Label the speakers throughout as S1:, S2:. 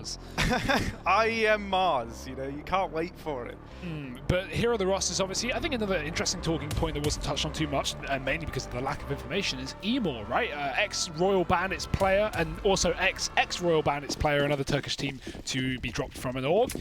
S1: Mars.
S2: IEM Mars, you know, you can't wait for it.
S1: But here are the rosters, obviously. I think another interesting talking point that wasn't touched on too much, and mainly because of the lack of information, is Emor, right? Ex-Royal Bandits player, and also ex-Royal Bandits player, another Turkish team to be dropped from an org.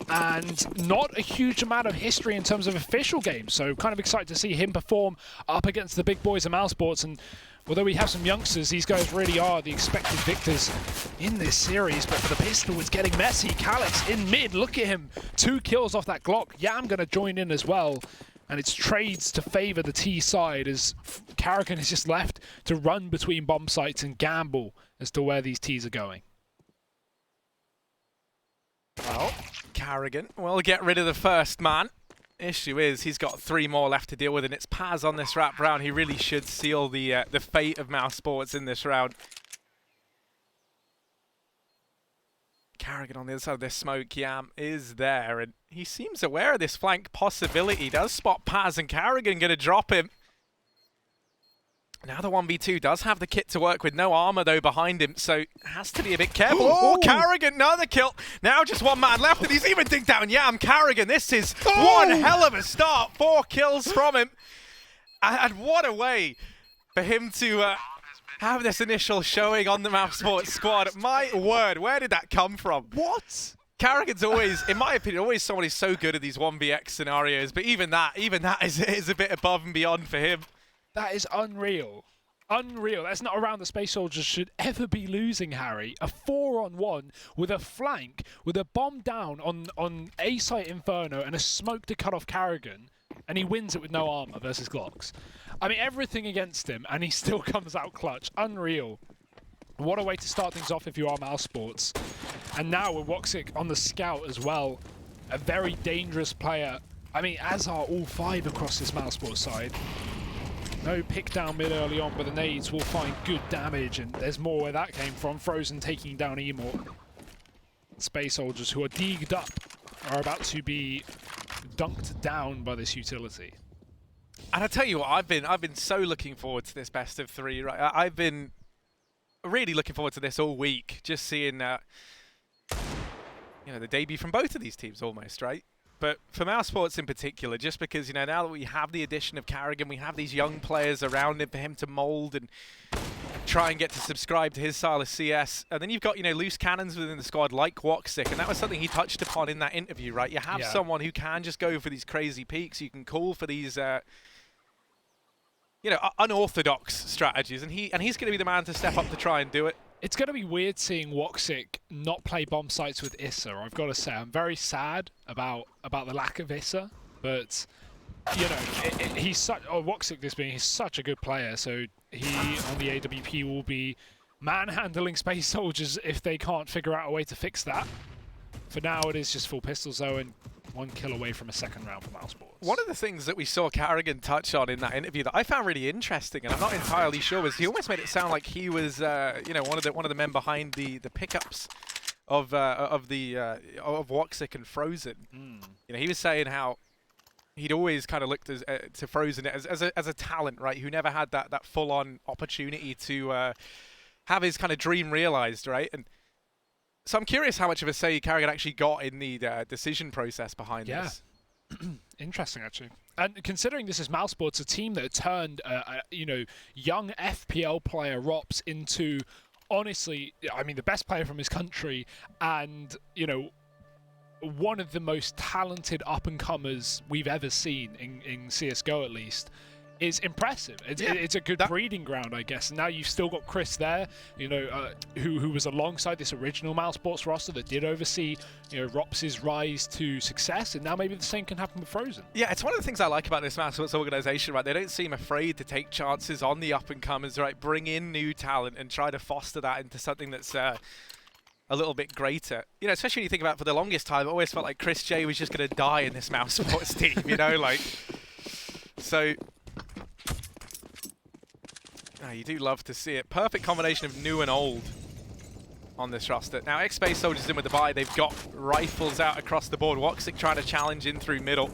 S1: And not a huge amount of history in terms of official games, so kind of excited to see him perform up against the big boys of mousesports. And although we have some youngsters, these guys really are the expected victors in this series. But for the pistol, it's getting messy. Calyx in mid, look at him. 2 kills off that Glock. Yam going to join in as well. And it's trades to favor the T side as Karrigan is just left to run between bomb sites and gamble as to where these Ts are going.
S2: Well, Karrigan will get rid of the first man. Issue is he's got 3 more left to deal with, and it's Paz on this wrap round. He really should seal the fate of mousesports in this round. Karrigan on the other side of this smoke. Yam is there, and he seems aware of this flank possibility. Does spot Paz, and Karrigan going to drop him. Now the 1v2 does have the kit to work with. No armor, though, behind him, so has to be a bit careful. Oh, Karrigan, another kill. Now just 1 man left, and he's even digged down Yam. Karrigan, this is one hell of a start. 4 kills from him. And what a way for him to have this initial showing on the mousesports squad. My word, where did that come from?
S1: What?
S2: Karrigan's always, in my opinion, always someone who's so good at these 1vx scenarios, but even that is a bit above and beyond for him.
S1: That is unreal. Unreal. That's not around the Space Soldiers should ever be losing, Harry. A 4-on-1 with a flank, with a bomb down on A site Inferno and a smoke to cut off Karrigan, and he wins it with no armor versus Glocks. I mean, everything against him, and he still comes out clutch. Unreal. What a way to start things off if you are mousesports. And now with Woxic on the scout as well, a very dangerous player. I mean, as are all 5 across this mousesports side. No pick down mid early on, but the nades will find good damage, and there's more where that came from. Frozen taking down Emor. Space Soldiers, who are digged up, are about to be dunked down by this utility.
S2: And I tell you what, I've been so looking forward to this best of 3. Right, I've been really looking forward to this all week, just seeing you know, the debut from both of these teams almost, right? But for mousesports in particular, just because, you know, now that we have the addition of Karrigan, we have these young players around him for him to mold and try and get to subscribe to his style of CS. And then you've got, you know, loose cannons within the squad like Woxic, and that was something he touched upon in that interview, right? You have someone who can just go for these crazy peaks. You can call for these, you know, unorthodox strategies, and he's going to be the man to step up to try and do it.
S1: It's going to be weird seeing Woxic not play bomb sites with Issa. I've got to say, I'm very sad about the lack of Issa, but you know, he's such. Woxic, this being, he's such a good player. So he on the AWP will be manhandling Space Soldiers if they can't figure out a way to fix that. For now, it is just full pistols though, and 1 kill away from a second round for mousesports.
S2: One of the things that we saw Karrigan touch on in that interview that I found really interesting, and I'm not entirely sure, was he almost made it sound like he was, you know, one of the men behind the pickups of Woxic and Frozen. You know, he was saying how he'd always kind of looked to Frozen as a talent, right? Who never had that full-on opportunity to have his kind of dream realized, right? And so I'm curious how much of a say Karrigan actually got in the decision process behind this.
S1: Interesting, actually. And considering this is mousesports, a team that turned, you know, young FPL player Rops into, honestly, I mean, the best player from his country, and you know, one of the most talented up-and-comers we've ever seen in CS:GO, at least, is impressive. It's a good breeding ground, I guess. And now you've still got Chris there, you know, who was alongside this original mousesports roster that did oversee, you know, Rops' rise to success, and now maybe the same can happen with Frozen.
S2: Yeah, it's one of the things I like about this mousesports organization, right? They don't seem afraid to take chances on the up-and-comers, right? Bring in new talent and try to foster that into something that's a little bit greater. You know, especially when you think about, for the longest time, it always felt like Chris J was just going to die in this mousesports team, you know, like, so. You do love to see it. Perfect combination of new and old on this roster. Now, ex-Space Soldiers in with the buy. They've got rifles out across the board. Woxic trying to challenge in through middle.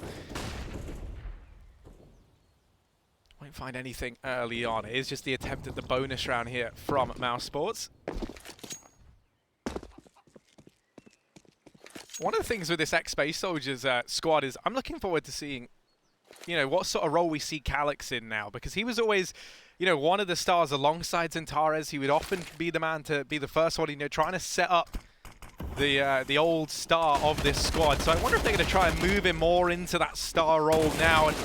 S2: Won't find anything early on. It is just the attempt at the bonus round here from mousesports. One of the things with this ex-Space Soldiers squad is I'm looking forward to seeing, you know, what sort of role we see Calyx in now, because he was always, you know, one of the stars alongside Xantares. He would often be the man to be the first one, you know, trying to set up the old star of this squad. So I wonder if they're going to try and move him more into that star role now. And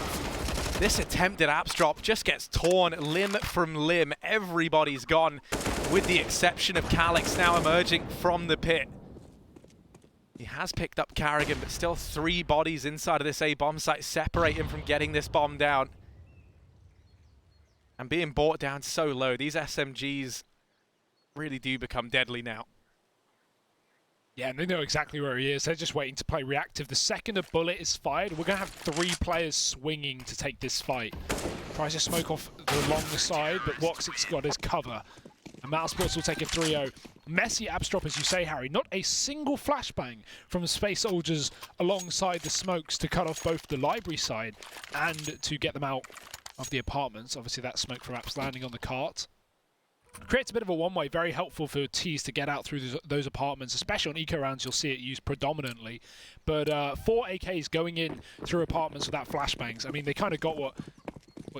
S2: this attempted apps drop just gets torn limb from limb. Everybody's gone, with the exception of Calyx now emerging from the pit. He has picked up Karrigan, but still 3 bodies inside of this A bomb site separate him from getting this bomb down. And being brought down so low, these SMGs really do become deadly now.
S1: Yeah, and they know exactly where he is. They're just waiting to play reactive. The second a bullet is fired, we're going to have 3 players swinging to take this fight. Tries to smoke off the long side, but Woxic's got his cover. And Mousesports will take a 3-0. Messy abs drop, as you say, Harry. Not a single flashbang from Space Soldiers alongside the smokes to cut off both the library side and to get them out of the apartments. Obviously, that smoke from apps landing on the cart creates a bit of a one-way, very helpful for Tees to get out through those apartments, especially on eco rounds. You'll see it used predominantly. But 4 AKs going in through apartments without flashbangs. I mean, they kind of got what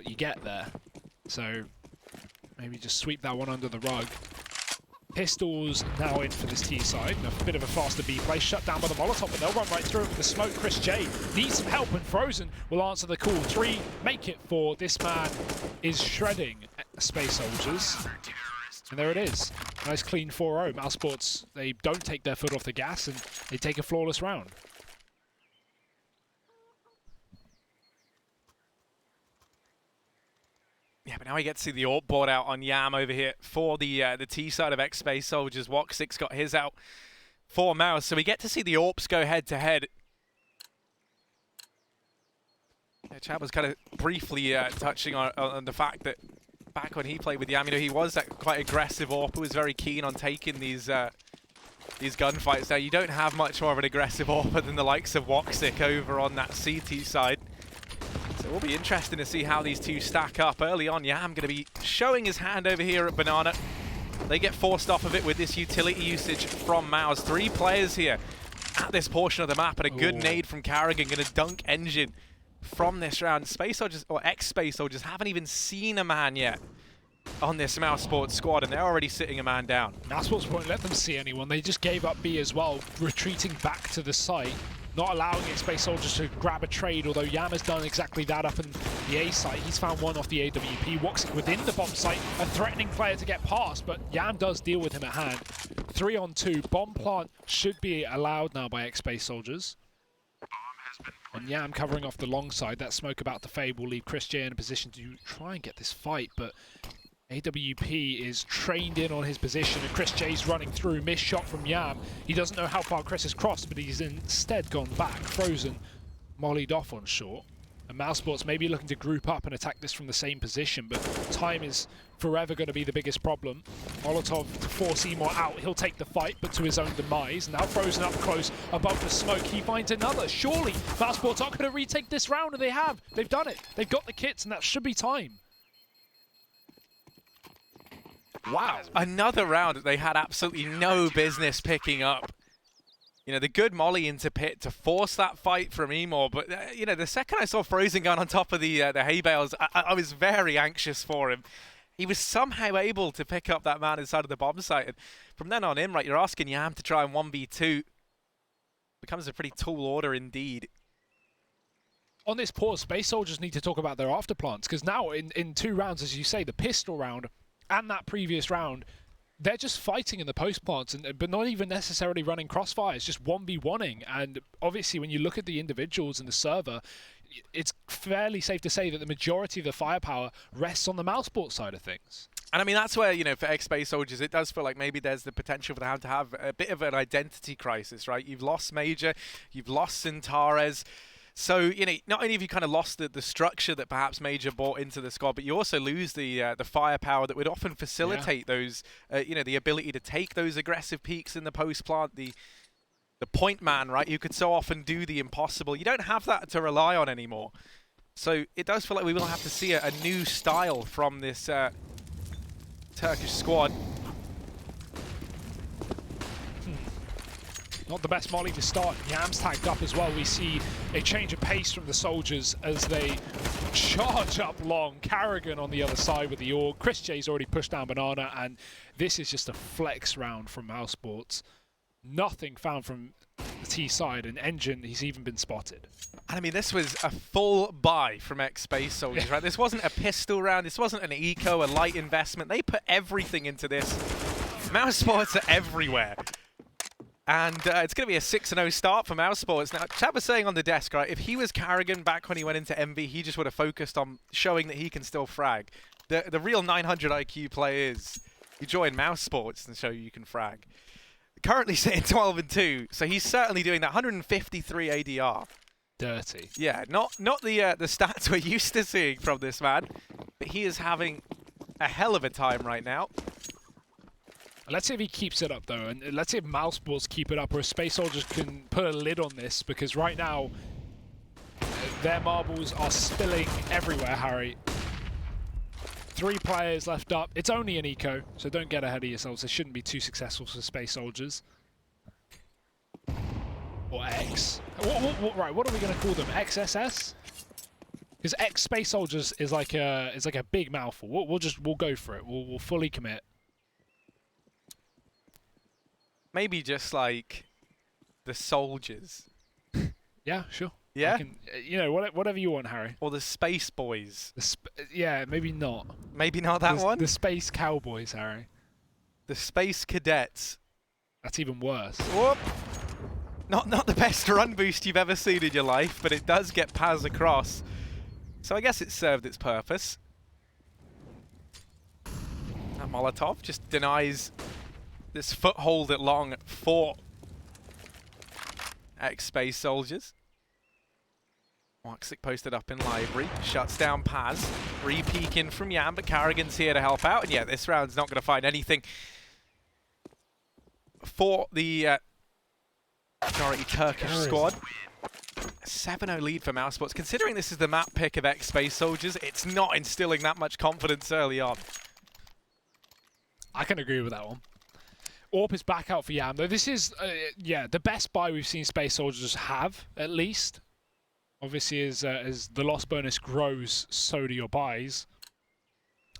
S1: you get there. So maybe just sweep that one under the rug. Pistols now in for this T side. A bit of a faster B play, shut down by the Molotov, but they'll run right through it with the smoke. Chris J needs some help, and Frozen will answer the call. 3 make it for this man is shredding Space Soldiers. And there it is. Nice clean 4-0. Mousesports, they don't take their foot off the gas, and they take a flawless round.
S2: Yeah, but now we get to see the AWP board out on Yam over here for the T side of ex-Space Soldiers. Woxic got his out for Mouse, so we get to see the AWPs go head-to-head. Yeah, Chad was kind of briefly touching on the fact that back when he played with Yam, you know, he was that quite aggressive AWP, who was very keen on taking these gunfights. Now, you don't have much more of an aggressive AWP than the likes of Woxic over on that CT side. So it will be interesting to see how these two stack up. Early on, Yam going to be showing his hand over here at Banana. They get forced off of it with this utility usage from Mouse. 3 players here at this portion of the map, and a good nade from Karrigan going to dunk Engine from this round. Space Soldiers, or ex-Space Soldiers, haven't even seen a man yet on this Mousesports squad, and they're already sitting a man down.
S1: Mousesports won't let them see anyone. They just gave up B as well, retreating back to the site, not allowing ex-Space Soldiers to grab a trade, although Yam has done exactly that up in the A site. He's found one off the AWP. Woxic within the bomb site, a threatening player to get past, but Yam does deal with him at hand. 3 on 2. Bomb plant should be allowed now by ex-Space Soldiers. And Yam covering off the long side. That smoke about to fade will leave Chris J in a position to try and get this fight, but AWP is trained in on his position, and Chris J's running through. Missed shot from Yam. He doesn't know how far Chris has crossed, but he's instead gone back. Frozen mollied off on short. And Mousesports may be looking to group up and attack this from the same position, but time is forever going to be the biggest problem. Molotov to force Emor out. He'll take the fight, but to his own demise. Now Frozen up close above the smoke. He finds another. Surely Mousesports aren't going to retake this round, and they have. They've done it. They've got the kits, and that should be time. Wow.
S2: Another round that they had absolutely no business picking up. You know, the good molly into pit to force that fight from Emor, but, you know, the second I saw Frozen gun on top of the hay bales, I was very anxious for him. He was somehow able to pick up that man inside of the bomb site, and from then on in, right, you're asking Yam to try and 1v2. Becomes a pretty tall order indeed.
S1: On this pause, Space Soldiers need to talk about their afterplants, because now in 2 rounds, as you say, the pistol round and that previous round, they're just fighting in the post plants, but not even necessarily running crossfires, just 1v1ing. And obviously, when you look at the individuals in the server, it's fairly safe to say that the majority of the firepower rests on the Mousesports side of things. And
S2: I mean, that's where, you know, for ex-Space Soldiers, it does feel like maybe there's the potential for them to have a bit of an identity crisis, right? You've lost Major, you've lost Xantares. So, you know, not only have you kind of lost the structure that perhaps Major brought into the squad, but you also lose the firepower that would often facilitate those, you know, the ability to take those aggressive peaks in the post plant, the point man, right? You could so often do the impossible. You don't have that to rely on anymore. So it does feel like we will have to see a new style from this Turkish squad.
S1: Not the best molly to start. Yam's tagged up as well. We see a change of pace from the soldiers as they charge up long. Karrigan on the other side with the AUG. chrisJ already pushed down Banana, and this is just a flex round from mousesports. Nothing found from the T side, and Engine, he's even been spotted.
S2: And I mean, this was a full buy from X-Space Soldiers, right? This wasn't a pistol round. This wasn't an eco, a light investment. They put everything into this. mousesports are everywhere. And it's going to be a 6-0 start for mousesports. Now, Chad was saying on the desk, right, if he was Karrigan back when he went into MV, he just would have focused on showing that he can still frag. The real 900 IQ play is you join mousesports and show you can frag. Currently sitting 12-2, so he's certainly doing that. 153 ADR.
S1: Dirty.
S2: Yeah, not the stats we're used to seeing from this man, but he is having a hell of a time right now.
S1: Let's see if he keeps it up, though, and let's see if mousesports keep it up, or if Space Soldiers can put a lid on this, because right now, their marbles are spilling everywhere, Harry. 3 players left up. It's only an eco, so don't get ahead of yourselves. It shouldn't be too successful for Space Soldiers. Or X. Right, what are we going to call them? XSS? Because X Space Soldiers is like a big mouthful. We'll go for it. We'll fully commit.
S2: Maybe just like the soldiers.
S1: Yeah, sure.
S2: Yeah?
S1: You know, whatever you want, Harry.
S2: Or the Space Boys.
S1: Yeah, maybe not.
S2: Maybe not that one?
S1: The Space Cowboys, Harry.
S2: The Space Cadets.
S1: That's even worse.
S2: Whoop! Not the best run boost you've ever seen in your life, but it does get Paz across. So I guess it served its purpose. That Molotov just denies this foothold at long for X-Space Soldiers. Waxic posted up in library, shuts down Paz, re-peeking from Yam, but Karrigan's here to help out, and yeah, this round's not going to find anything for the majority Turkish squad. 7-0 lead for mousesports. Considering this is the map pick of X-Space Soldiers, it's not instilling that much confidence early on.
S1: I can agree with that one. AWP is back out for Yam, though. This is, yeah, the best buy we've seen Space Soldiers have, at least. Obviously, as the loss bonus grows, so do your buys.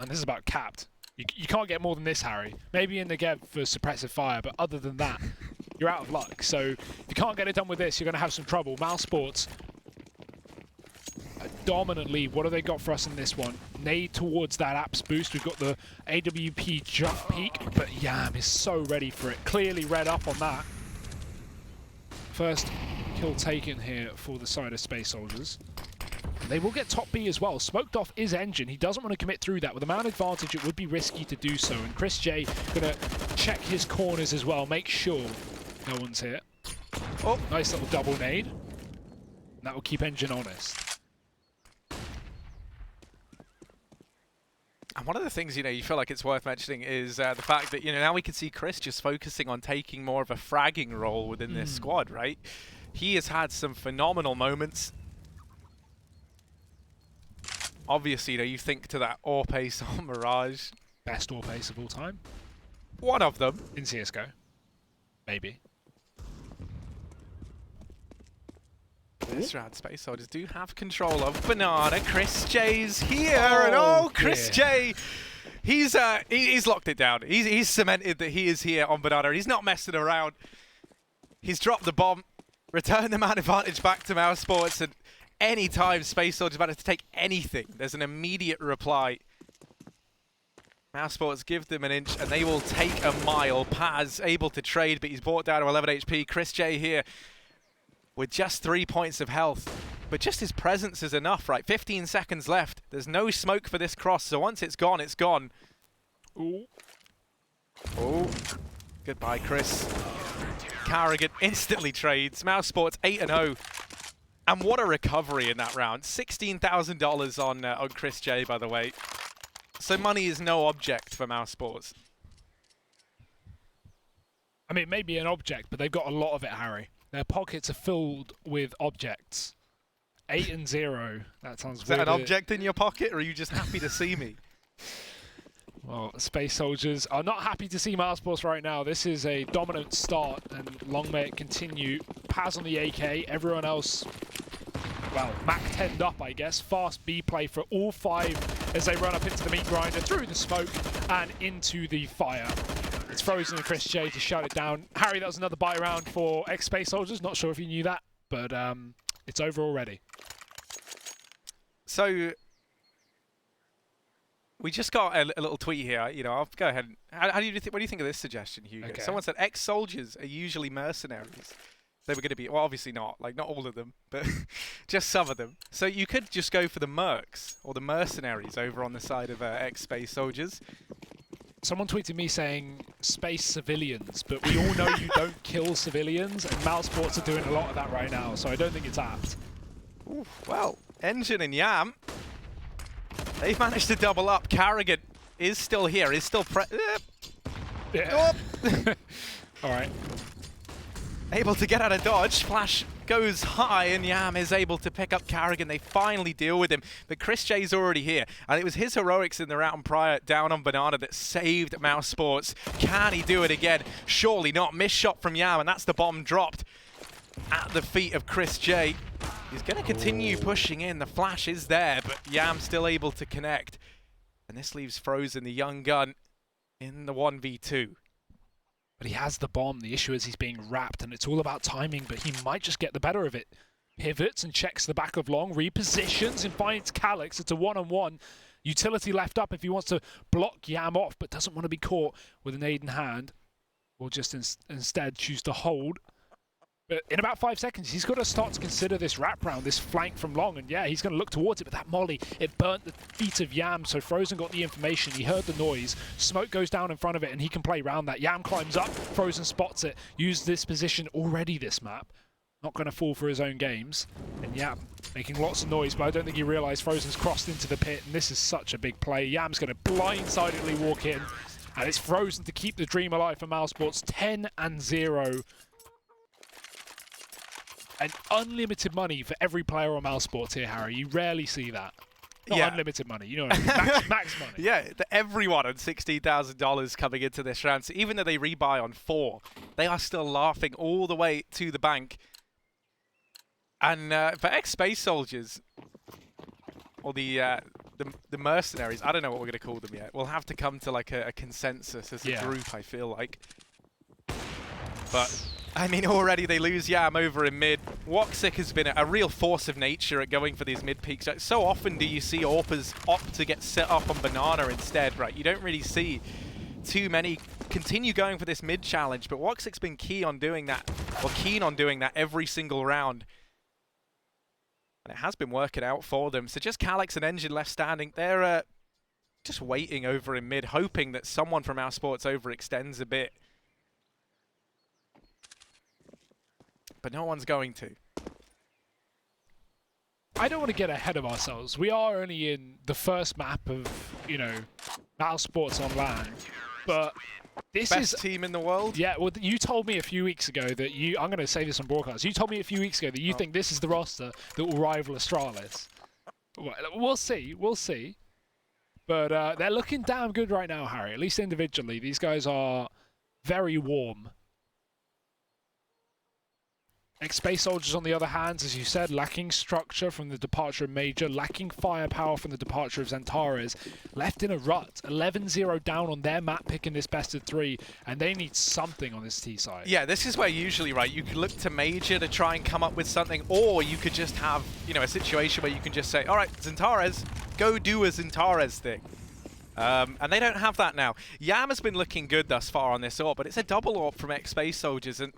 S1: And this is about capped. You can't get more than this, Harry. Maybe in the get for suppressive fire, but other than that, you're out of luck. So if you can't get it done with this, you're going to have some trouble. mousesports, a dominant lead. What have they got for us in this one? Nade towards that apps boost. We've got the AWP jump peak, but Yam is so ready for it. Clearly read up on that. First kill taken here for the side of Space Soldiers. They will get top B as well. Smoked off is Engine. He doesn't want to commit through that. With the man advantage, it would be risky to do so. And chrisJ going to check his corners as well. Make sure no one's here. Oh, nice little double nade. And that will keep Engine honest.
S2: And one of the things, you feel like it's worth mentioning is the fact that, now we can see Chris just focusing on taking more of a fragging role within this squad, right? He has had some phenomenal moments. Obviously, you think to that AWP ace on Mirage.
S1: Best AWP ace of all time.
S2: One of them.
S1: In CSGO. Maybe.
S2: This round, Space Soldiers do have control of Banana. chrisJ's here, and chrisJ, he's locked it down. He's cemented that he is here on Banana. He's not messing around. He's dropped the bomb, returned the man advantage back to mousesports, and any time Space Soldiers about to take anything, there's an immediate reply. mousesports give them an inch, and they will take a mile. Paz able to trade, but he's brought down to 11 HP. chrisJ here with just 3 points of health. But just his presence is enough, right? 15 seconds left. There's no smoke for this cross, so once it's gone, it's gone.
S1: Ooh.
S2: Oh. Goodbye, Chris. Karrigan instantly trades. mousesports 8-0. And what a recovery in that round. $16,000 on chrisJ, by the way. So money is no object for mousesports.
S1: I mean, it may be an object, but they've got a lot of it, Harry. Their pockets are filled with objects. 8-0. That sounds weird.
S2: Is that an object in your pocket, or are you just happy to see me?
S1: Well, Space Soldiers are not happy to see Mousesports right now. This is a dominant start, and long may it continue. Paz on the AK, everyone else, well, Mac 10'd up, I guess. Fast B play for all 5 as they run up into the meat grinder, through the smoke, and into the fire. It's Frozen and Chris J to shut it down. Harry, that was another buy round for ex-Space Soldiers. Not sure if you knew that, but it's over already.
S2: So we just got a little tweet here. You know, I'll go ahead. How do you think? What do you think of this suggestion, Hugo?
S1: Okay.
S2: Someone said ex-soldiers are usually mercenaries. They were going to be, well, obviously not, like not all of them, but just some of them. So you could just go for the mercs or the mercenaries over on the side of ex-Space Soldiers.
S1: Someone tweeted me saying space civilians, but we all know you don't kill civilians, and Mousesports are doing a lot of that right now, so I don't think it's apt.
S2: Ooh, well, Engine and Yam, they've managed to double up. Carrigan is still here, is still
S1: Yeah. All right.
S2: able to get out of dodge. Flash goes high and Yam is able to pick up Carrigan. They finally deal with him, but Chris J's already here. And it was his heroics in the round prior down on Banana that saved Mousesports. Can he do it again? Surely not. Missed shot from Yam, and that's the bomb dropped at the feet of Chris J. He's going to continue pushing in. The flash is there, but Yam still able to connect. And this leaves Frozen, the young gun, in the 1v2.
S1: But he has the bomb. The issue is he's being wrapped, and it's all about timing, but he might just get the better of it. Pivots and checks the back of long, repositions and finds Calyx. It's a one-on-one. Utility left up if he wants to block Yam off, but doesn't want to be caught with a nade in hand. Or just instead choose to hold. But in about 5 seconds, he's got to start to consider this wrap round, this flank from long. And yeah, he's going to look towards it, but that molly, it burnt the feet of Yam. So Frozen got the information. He heard the noise. Smoke goes down in front of it, and he can play around that. Yam climbs up. Frozen spots it. Used this position already this map. Not going to fall for his own games. And Yam making lots of noise, but I don't think he realised Frozen's crossed into the pit. And this is such a big play. Yam's going to blindsidedly walk in. And it's Frozen to keep the dream alive for Mousesports. 10-0. And unlimited money for every player on Mousesports here, Harry. You rarely see that. Not unlimited money, you know what I mean? Max money.
S2: Yeah, everyone on $16,000 coming into this round. So even though they rebuy on 4, they are still laughing all the way to the bank. And for ex-Space Soldiers, or the mercenaries, I don't know what we're going to call them yet. We'll have to come to like a consensus as a group, I feel like. But I mean, already they lose Yam over in mid. Woxic has been a real force of nature at going for these mid peaks. So often do you see AWPers opt to get set up on Banana instead, right? You don't really see too many continue going for this mid challenge, but Woxic's been keen on doing that every single round. And it has been working out for them. So just Calyx and Engine left standing. They're just waiting over in mid, hoping that someone from Mousesports overextends a bit. But no one's going to.
S1: I don't want to get ahead of ourselves. We are only in the first map of, you know, Mousesports on land. But this
S2: Best team in the world?
S1: Yeah, well, you told me a few weeks ago that I'm going to say this on broadcast. You told me a few weeks ago that you think this is the roster that will rival Astralis. Well, we'll see. We'll see. But they're looking damn good right now, Harry. At least individually. These guys are very warm. Ex-Space Soldiers, on the other hand, as you said, lacking structure from the departure of Major, lacking firepower from the departure of Xantares, left in a rut, 11-0 down on their map pick in this best of 3, and they need something on this T side.
S2: Yeah, this is where usually, right, you could look to Major to try and come up with something, or you could just have, you know, a situation where you can just say, all right, Xantares, go do a Xantares thing. And they don't have that now. Yam has been looking good thus far on this AWP, but it's a double AWP from ex-Space Soldiers, and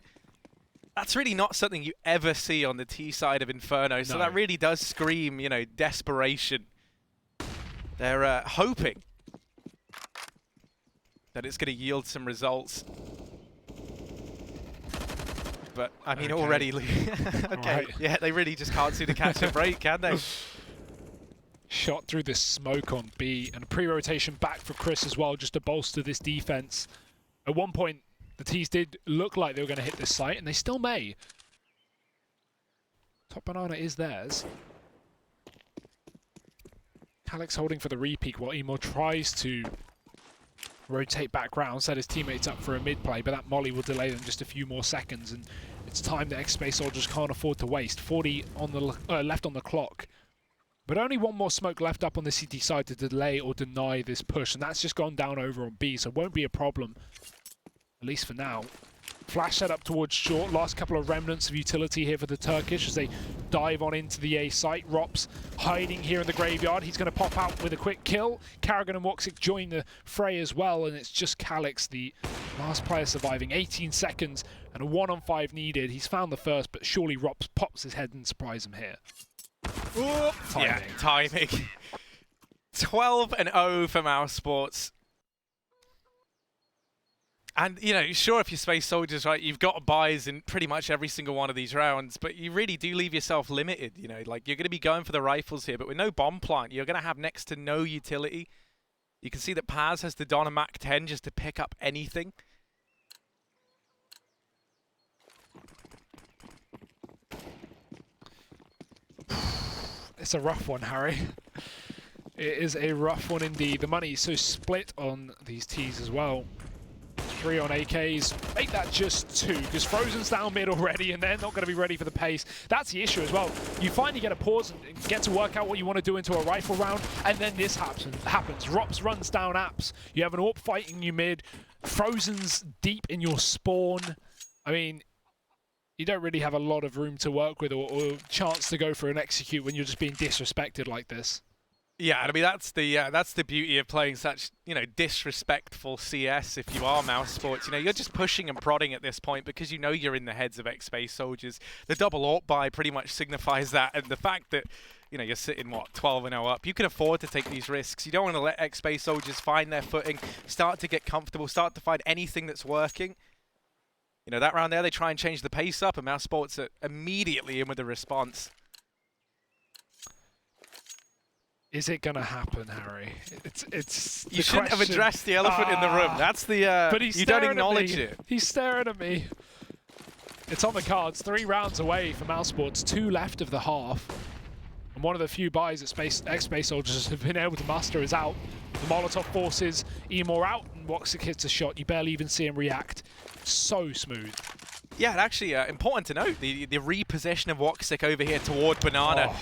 S2: that's really not something you ever see on the T side of Inferno, so that really does scream, you know, desperation. They're hoping that it's going to yield some results. But, I mean, already...
S1: Right.
S2: Yeah, they really just can't seem to catch a break, can they?
S1: Shot through the smoke on B, and a pre-rotation back for Chris as well, just to bolster this defense. At one point, the T's did look like they were going to hit this site, and they still may. Top Banana is theirs. Calyx holding for the repeak while Emo tries to rotate back round, set his teammates up for a mid play, but that molly will delay them just a few more seconds, and it's time that X-Space Soldiers can't afford to waste. 40 on the left on the clock, but only one more smoke left up on the CT side to delay or deny this push, and that's just gone down over on B, so it won't be a problem, at least for now. Flash set up towards short. Last couple of remnants of utility here for the Turkish as they dive on into the A site. Rops hiding here in the graveyard. He's going to pop out with a quick kill. Karrigan and Woxic join the fray as well, and it's just Calix, the last player surviving. 18 seconds and a 1-on-5 needed. He's found the first, but surely Rops pops his head and surprise him here.
S2: Ooh, yeah, timing. 12-0 for mousesports. And, you know, sure, if you're Space Soldiers, right, you've got buys in pretty much every single one of these rounds, but you really do leave yourself limited, you know. Like, you're going to be going for the rifles here, but with no bomb plant, you're going to have next to no utility. You can see that Paz has the Donna Mac 10 just to pick up anything.
S1: It's a rough one, Harry. It is a rough one indeed. The money is so split on these Ts as well. 3 on AKs, make that just 2, because Frozen's down mid already and they're not going to be ready for the pace. That's the issue as well. You finally get a pause and get to work out what you want to do into a rifle round, and then this happens. Rops runs down apps. You have an AWP fighting you mid. Frozen's deep in your spawn. I mean, you don't really have a lot of room to work with or chance to go for an execute when you're just being disrespected like this.
S2: Yeah, I mean that's the beauty of playing such, you know, disrespectful CS. If you are mousesports, you know, you're just pushing and prodding at this point because you know you're in the heads of X-Space Soldiers. The double AWP buy pretty much signifies that, and the fact that, you know, you're sitting what 12-0 up, you can afford to take these risks. You don't want to let X-Space Soldiers find their footing, start to get comfortable, start to find anything that's working. You know, that round there they try and change the pace up, and mousesports are immediately in with a response.
S1: Is it gonna happen, Harry? It's.
S2: You shouldn't have addressed the elephant in the room. That's the.
S1: But he's
S2: you don't acknowledge it.
S1: He's staring at me. It's on the cards. 3 rounds away for mousesports. 2 left of the half, and one of the few buys that X-Space Soldiers have been able to muster is out. The Molotov forces Emor out, and Woxic hits a shot. You barely even see him react. So smooth.
S2: Yeah, and actually important to note the repossession of Woxic over here toward Banana.
S1: Oh.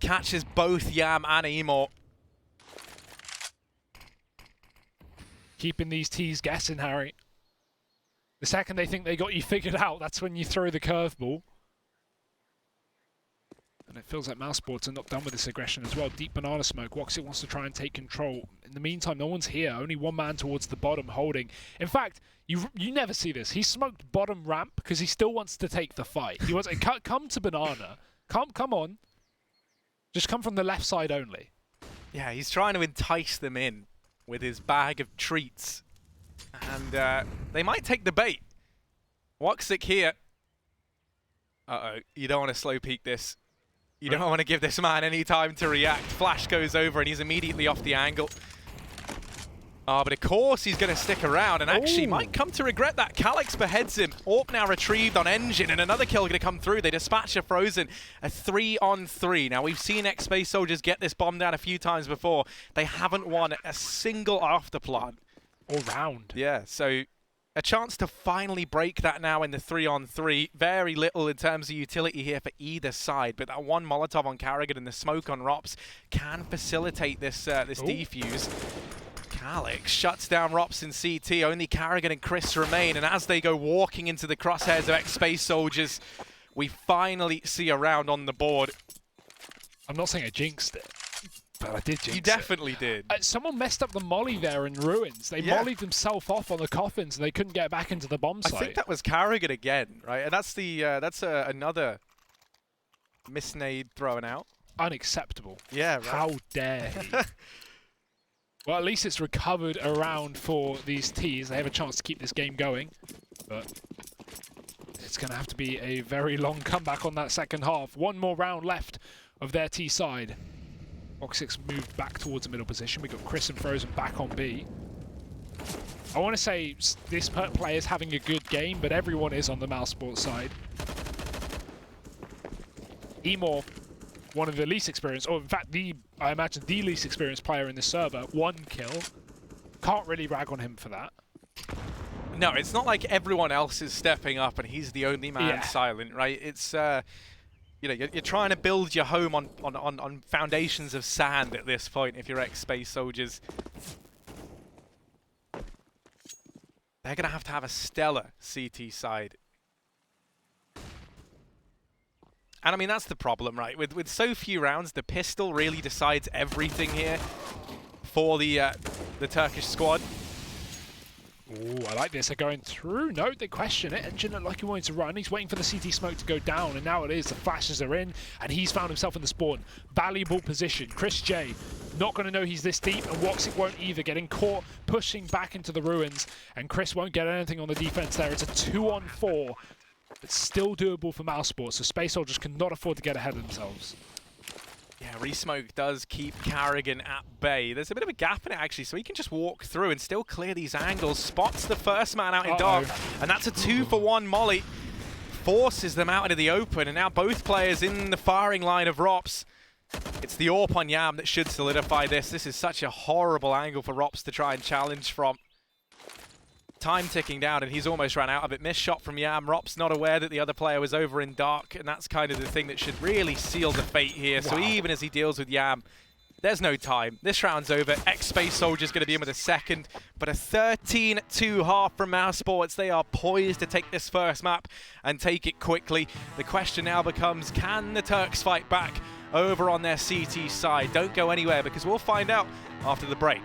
S2: Catches both Yam and Emor.
S1: Keeping these Ts guessing, Harry. The second they think they got you figured out, that's when you throw the curveball. And it feels like mousesports are not done with this aggression as well. Deep banana smoke. Woxic wants to try and take control. In the meantime, no one's here. Only one man towards the bottom holding. In fact, you never see this. He smoked bottom ramp because he still wants to take the fight. He wants to come to banana. Come on. Just come from the left side only.
S2: Yeah, he's trying to entice them in with his bag of treats. And they might take the bait. Woxic here. Uh-oh, you don't want to slow peek this. You don't want to give this man any time to react. Flash goes over and he's immediately off the angle. Oh, but of course he's going to stick around and actually might come to regret that. Calix beheads him. AWP now retrieved on Engine, and another kill going to come through. They dispatch a Frozen. A 3-on-3. Now, we've seen X-Space Soldiers get this bomb down a few times before. They haven't won a single afterplant.
S1: Or round.
S2: Yeah, so a chance to finally break that now in the 3-on-3. Very little in terms of utility here for either side, but that one Molotov on Karrigan and the smoke on Rops can facilitate this defuse. Calix shuts down Rops in CT. Only Karrigan and Chris remain, and as they go walking into the crosshairs of X-Space Soldiers, we finally see a round on the board.
S1: I'm not saying I jinxed it, but I did jinx it.
S2: You definitely did.
S1: Someone messed up the molly there in Ruins. They mollied themselves off on the coffins, and they couldn't get back into the bomb site.
S2: I think that was Karrigan again, right? And that's another misnade thrown out.
S1: Unacceptable.
S2: Yeah, right.
S1: How dare he? Well, at least it's recovered around for these Ts. They have a chance to keep this game going, but it's going to have to be a very long comeback on that second half. One more round left of their T side. Woxic's moved back towards the middle position. We've got Chris and Frozen back on B. I want to say this player is having a good game, but everyone is on the mousesports side. Emor, one of the least experienced, or in fact, I imagine the least experienced player in this server. 1 kill. Can't really rag on him for that.
S2: No, it's not like everyone else is stepping up and he's the only man silent, right? It's you know, you're trying to build your home on foundations of sand at this point if you're ex-Space Soldiers. They're going to have a stellar CT side. And I mean, that's the problem, right? With so few rounds, the pistol really decides everything here for the Turkish squad.
S1: Ooh, I like this. They're going through. No, they question it. Engine looked like he wanted to run. He's waiting for the CT smoke to go down, and now it is. The flashes are in, and he's found himself in the spawn. Valuable position. Chris J not going to know he's this deep, and Woxic won't either. Getting caught, pushing back into the ruins, and Chris won't get anything on the defense there. It's a 2-on-4. It's still doable for Mousesports, so Space Soldiers cannot afford to get ahead of themselves.
S2: Yeah, Resmoke does keep Karrigan at bay. There's a bit of a gap in it, actually, so he can just walk through and still clear these angles. Spots the first man out in dark, and that's a 2-for-1 molly. Forces them out into the open, and now both players in the firing line of Rops. It's the AWP on Yam that should solidify this. This is such a horrible angle for Rops to try and challenge from. Time ticking down, and he's almost ran out of it. Missed shot from Yam. Rops not aware that the other player was over in dark, and that's kind of the thing that should really seal the fate here. Wow. So even as he deals with Yam, there's no time. This round's over. Ex-Space Soldier's going to be in with a second, but a 13-2 half from Mousesports. They are poised to take this first map and take it quickly. The question now becomes, can the Turks fight back over on their CT side? Don't go anywhere, because we'll find out after the break.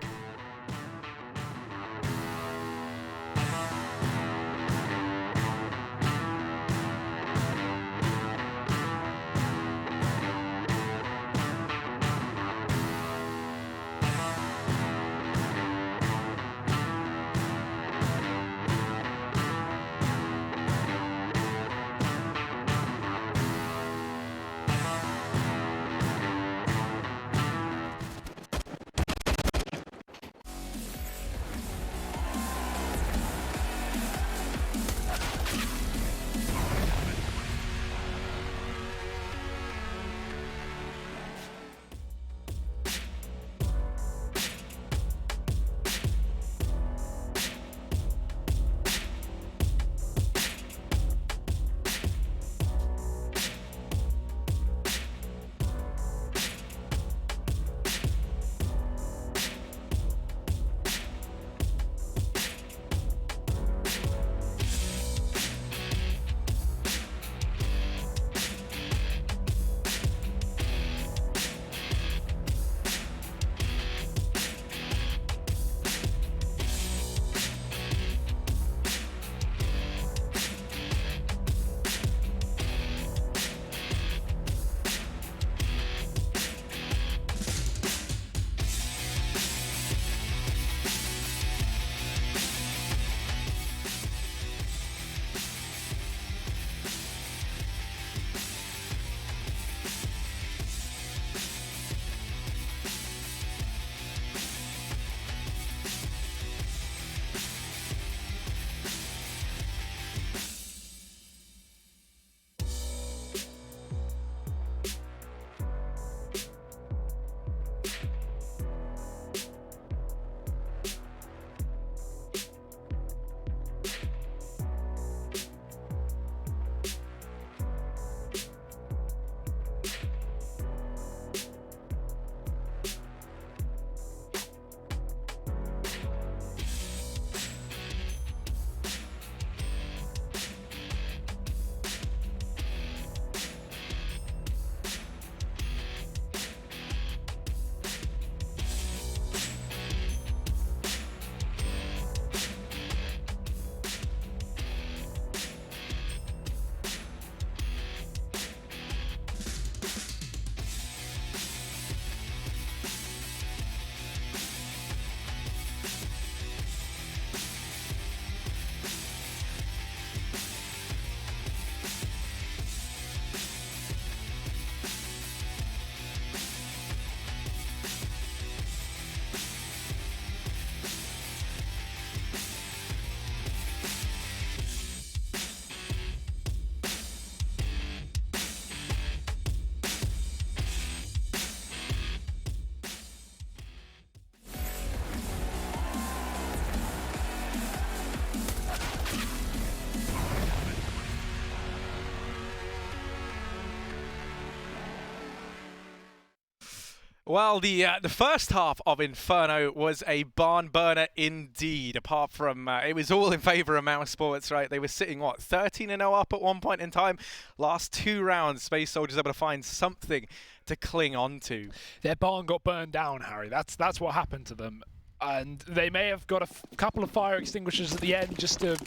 S2: Well, the first half of Inferno was a barn burner indeed. Apart from it was all in favour of mousesports, right? They were sitting what 13-0 up at one point in time. Last 2 rounds, Space Soldiers able to find something to cling on to.
S1: Their barn got burned down, Harry. That's what happened to them. And they may have got a couple of fire extinguishers at the end just to,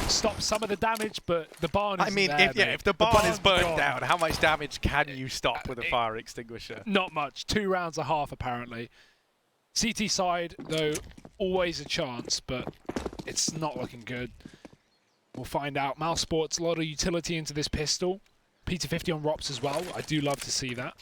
S1: stop some of the damage, but the barn isn't there,
S2: if the barn is burnt
S1: gone.
S2: down, how much damage can you stop with a fire extinguisher?
S1: Not much. 2 rounds and a half, apparently. CT side, though, always a chance, but it's not looking good. We'll find out. mousesports, a lot of utility into this pistol. P250 on ROPS as well. I do love to see that.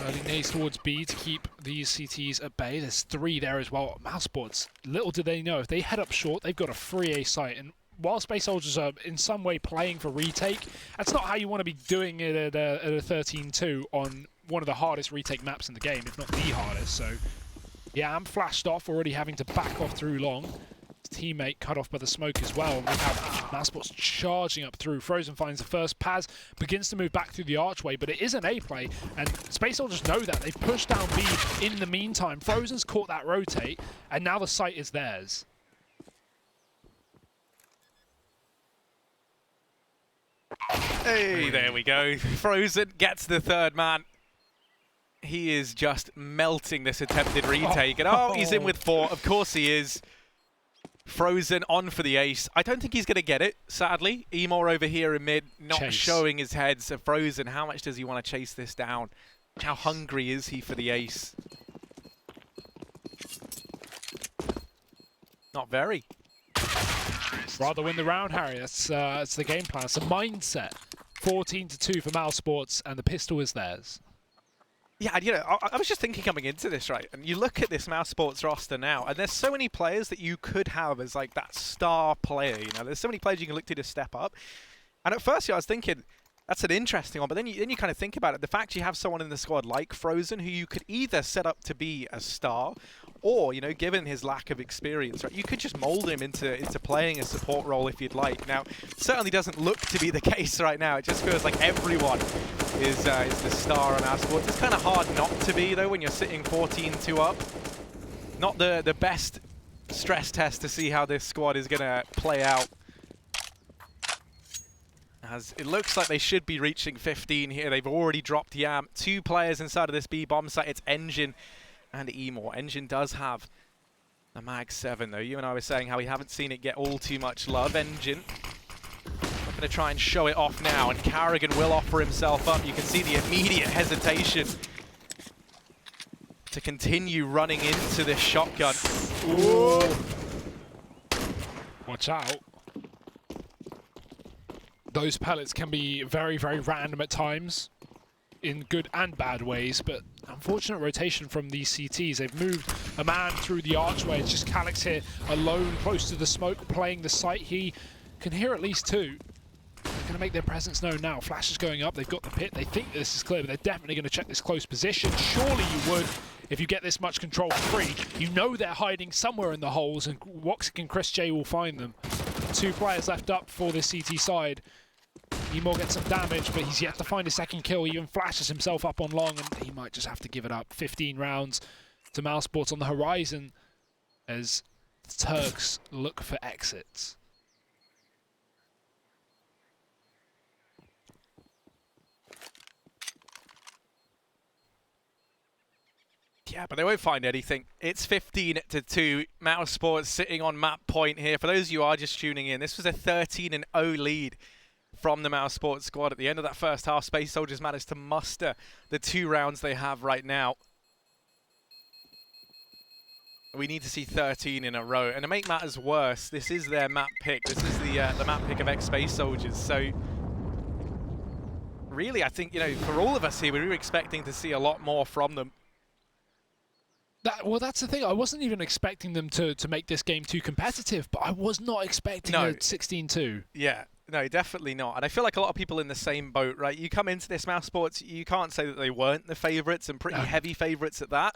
S1: Early nades towards B to keep these CTs at bay. There's 3 there as well. mousesports, little do they know, if they head up short, they've got a free A site. And while Space Soldiers are in some way playing for retake, that's not how you want to be doing it at a 13-2 on one of the hardest retake maps in the game, if not the hardest. So, yeah, I'm flashed off, already having to back off through long. His teammate cut off by the smoke as well. And we have mousesports charging up through. Frozen finds the first. Paz begins to move back through the archway, but it is an A play, and Space Soldiers know that. They've pushed down B in the meantime. Frozen's caught that rotate, and now the site is theirs.
S2: Hey, there we go. Frozen gets the 3rd man. He is just melting this attempted retake. And he's in with 4. Of course he is. Frozen on for the ace. I don't think he's going to get it, sadly. Emor over here in mid, not showing his head. So Frozen, how much does he want to chase this down? How hungry is he for the ace? Not very.
S1: Rather win the round, Harry. That's the game plan. It's a mindset. 14-2 for mousesports, and the pistol is theirs.
S2: Yeah, I was just thinking coming into this, right? And you look at this mousesports roster now, and there's so many players that you could have as like that star player. There's so many players you can look to step up. And at first, I was thinking that's an interesting one, but then you kind of think about it. The fact you have someone in the squad like Frozen, who you could either set up to be a star, or given his lack of experience, right, you could just mold him into playing a support role if you'd like. Now, it certainly doesn't look to be the case right now. It just feels like everyone is the star on mousesports. It's kind of hard not to be, though, when you're sitting 14-2 up. Not the best stress test to see how this squad is going to play out. As it looks like they should be reaching 15 here. They've already dropped Yam. 2 players inside of this B bomb site. It's Engine and Emor. Engine does have the Mag 7, though. You and I were saying how we haven't seen it get all too much love. Engine going to try and show it off now, and Carrigan will offer himself up. You can see the immediate hesitation to continue running into this shotgun.
S1: Ooh. Watch out. Those pellets can be very, very random at times, in good and bad ways, but unfortunate rotation from these CTs. They've moved a man through the archway. It's just Calyx here alone, close to the smoke, playing the site. He can hear at least 2. They're going to make their presence known now. Flash is going up. They've got the pit. They think this is clear, but they're definitely going to check this close position. Surely you would if you get this much control free. You know they're hiding somewhere in the holes, and Woxic and Chris J will find them. 2 players left up for this CT side. Emor gets some damage, but he's yet to find a second kill. He even flashes himself up on long, and he might just have to give it up. 15 rounds to mousesports on the horizon as the Turks look for exits.
S2: Yeah, but they won't find anything. It's 15-2. mousesports sitting on map point here. For those of you who are just tuning in, this was a 13-0 lead from the mousesports squad. At the end of that first half, Space Soldiers managed to muster the 2 rounds they have right now. We need to see 13 in a row. And to make matters worse, this is their map pick. This is the map pick of ex-Space Soldiers. So really, I think, for all of us here, we were expecting to see a lot more from them.
S1: Well, that's the thing. I wasn't even expecting them to make this game too competitive, but I was not expecting a 16-2.
S2: Yeah, no, definitely not. And I feel like a lot of people in the same boat, right? You come into this mousesports, you can't say that they weren't the favourites, and pretty heavy favourites at that.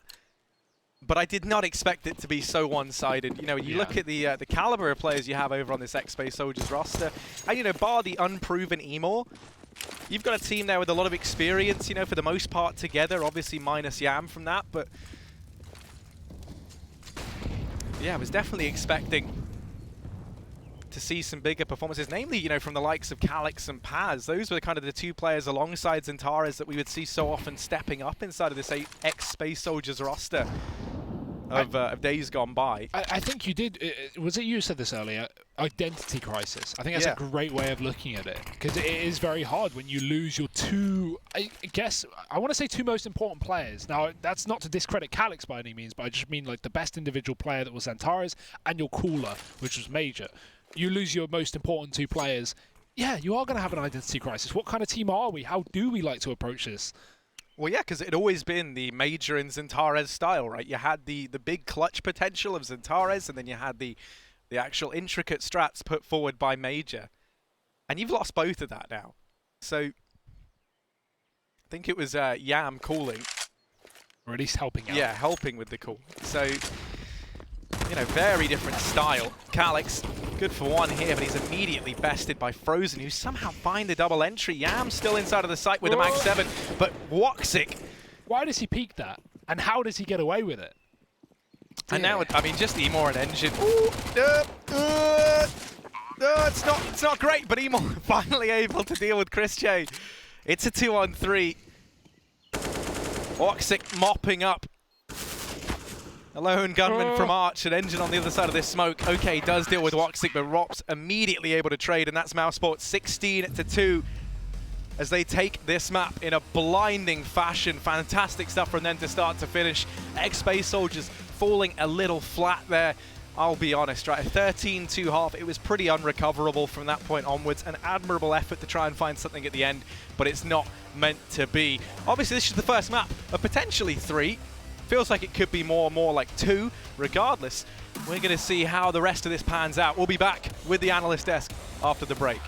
S2: But I did not expect it to be so one-sided. When you look at the caliber of players you have over on this ex-Space Soldiers roster, and bar the unproven Emor, you've got a team there with a lot of experience, you know, for the most part together, obviously minus Yam from that, but yeah, I was definitely expecting to see some bigger performances, namely, you know, from the likes of Calix and Paz. Those were kind of the two players alongside Xantares that we would see so often stepping up inside of this ex-Space Soldiers roster of days gone by.
S1: I think you did. Was it you who said this earlier? Identity crisis. I think that's a great way of looking at it, because it is very hard when you lose your two, I guess, I want to say two most important players. Now, that's not to discredit Calix by any means, but I just mean like the best individual player that was Xantares and your cooler, which was Major. You lose your most important two players. Yeah, you are going to have an identity crisis. What kind of team are we? How do we like to approach this?
S2: Well, yeah, because it had always been the Major and Xantares style, right? You had the big clutch potential of Xantares, and then you had the actual intricate strats put forward by Major. And you've lost both of that now. So I think it was Yam calling.
S1: Or at least helping out.
S2: Yeah, helping with the call. So, you know, very different style. Calix, good for one here, but he's immediately bested by Frozen, who somehow find the double entry. Yam still inside of the site with the Mag 7, but Woxic.
S1: Why does he peek that? And how does he get away with it?
S2: And now, I mean, just Emor and Engine. Ooh, it's not great, but Emor finally able to deal with Chris J. It's a 2-on-3. Woxic mopping up. A lone gunman from Arch, and Engine on the other side of this smoke. Okay, does deal with Woxic, but Rops immediately able to trade, and that's Mousesports 16-2 as they take this map in a blinding fashion. Fantastic stuff from them to start to finish. Ex-Space Soldiers falling a little flat there. I'll be honest, right? A 13-2 half, it was pretty unrecoverable from that point onwards. An admirable effort to try and find something at the end, but it's not meant to be. Obviously, this is the first map of potentially 3. Feels like it could be more like 2. Regardless, we're going to see how the rest of this pans out. We'll be back with the analyst desk after the break.